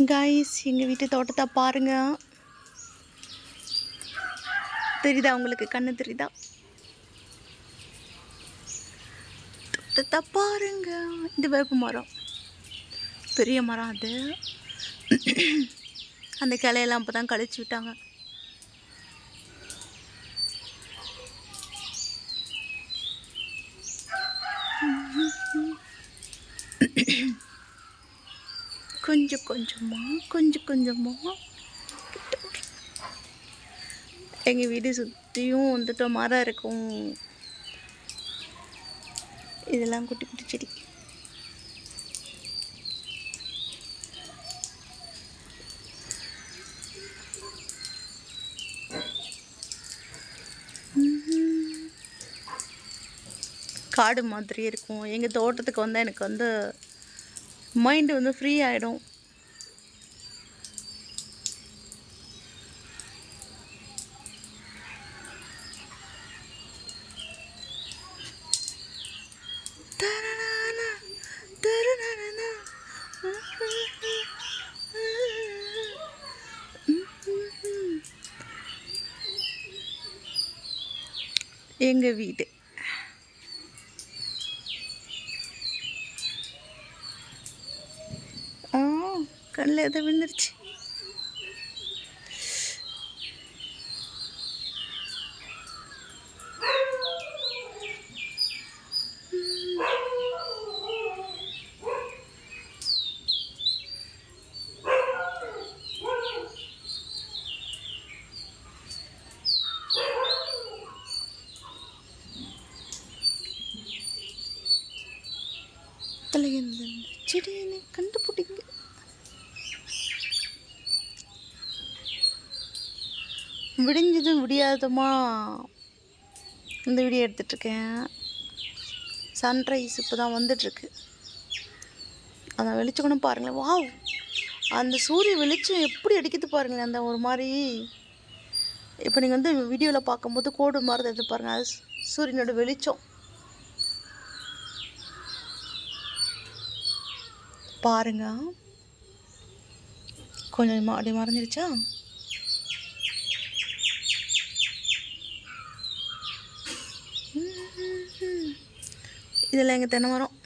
Guys எங்கள் வீட்டு தோட்டத்தை பாருங்க. தெரியுதா உங்களுக்கு? கண்ணு தெரியுதா? தோட்டத்தை பாருங்க. இது வேப்ப மரம், பெரிய மரம். அது அந்த கிளையெல்லாம் இப்போ தான் கழிச்சு விட்டாங்க. கொஞ்சம் கொஞ்சமாக எங்கள் வீடு சுற்றியும் வந்துட்டு மரம் இருக்கும். இதெல்லாம் குட்டி குட்டி செடி. காடு மாதிரி இருக்கும். எங்கள் தோட்டத்துக்கு வந்தால் எனக்கு வந்து மைண்டு வந்து ஃப்ரீ ஆகிடும். எங்கள் வீடு கண்ணில் எதை விழுந்துருச்சு. எந்த செடியை கண்டுபிடிங்க. விடிஞ்சதும் விடியாதமா இந்த வீடியோ எடுத்துட்ருக்கேன். சன்ரைஸ் இப்போ தான் வந்துட்டுருக்கு. அந்த வெளிச்சம் கூட பாருங்களேன். வாவ், அந்த சூரிய வெளிச்சம் எப்படி அடிக்குது பாருங்களேன். அந்த ஒரு மாதிரி இப்போ நீங்கள் வந்து வீடியோவில் பார்க்கும்போது கோடு மாதிரி எடுத்து பாருங்கள். அது சூரியனோட வெளிச்சம் பாருங்க. கொஞ்சம் அப்படி மறைஞ்சிருச்சா? இதில் எங்கள் தென்னை மரம்.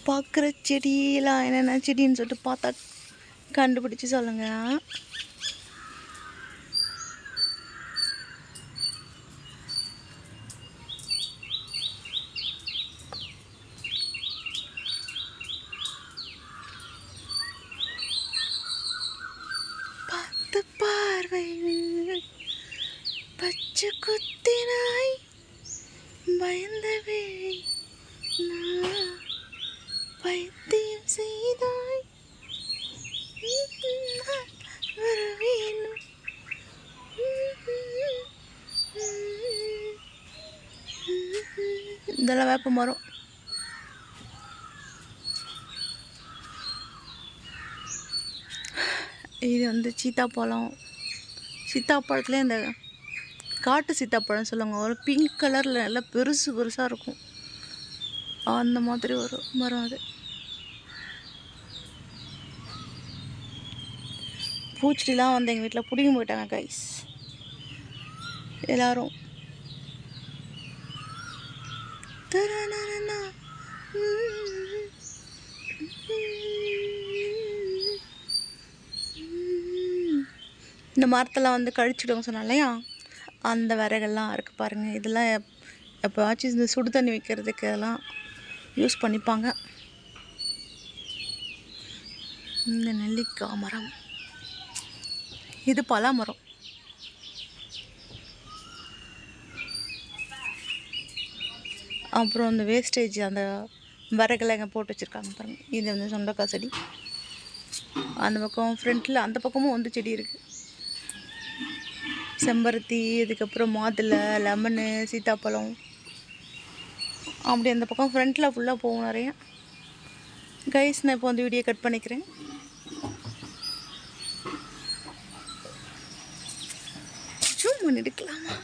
பார்க்குற செடியெல்லாம் என்னென்ன செடின்னு சொல்லிட்டு பார்த்தா கண்டுபிடிச்சி சொல்லுங்கள். பார்த்து பார்வை பச்சை குத்தினாய் பயந்தவே பைத்தியம் செய்தாய் வரவேணும். இதெல்லாம் வேப்ப மரம். இது வந்து சீத்தாப்பழம். சீத்தாப்பழத்துலேயே இந்த காட்டு சீத்தாப்பழம் சொல்லுவாங்க. ஒரு பிங்க் கலரில் நல்லா பெருசாக இருக்கும். அந்த மாதிரி ஒரு மரம். அது பூச்செடிலாம் வந்து எங்கள் வீட்டில் பிடிங்க போயிட்டாங்க கைஸ் எல்லாரும். இந்த மரத்தெல்லாம் வந்து கழிச்சிடுவோம் சொன்னோம் இல்லையா, அந்த விறகெல்லாம் இருக்குது பாருங்கள். இதெல்லாம் எப்போவாச்சும் இந்த சுடு தண்ணி வைக்கிறதுக்கு அதெல்லாம் யூஸ் பண்ணிப்பாங்க. இந்த நெல்லிக்காய் மரம், இது பலாமரம். அப்புறம் அந்த வேஸ்டேஜ் அந்த விறகுலாம் இங்கே போட்டு வச்சுருக்காங்க பாருங்கள். இது வந்து சுண்டக்காய் செடி. அந்த பக்கம் ஃப்ரண்ட்டில் அந்த பக்கமும் வந்து செடி இருக்குது. செம்பருத்தி, அதுக்கப்புறம் மாதுளை, லெமனு, சீத்தாப்பழம், அப்படி அந்த பக்கம் ஃப்ரண்ட்டில் ஃபுல்லாக போகும் நிறைய. கைஸ், நான் இப்போ வந்து வீடியோ கட் பண்ணிக்கிறேன். ஜூம் பண்ணி எடுக்கலாமா?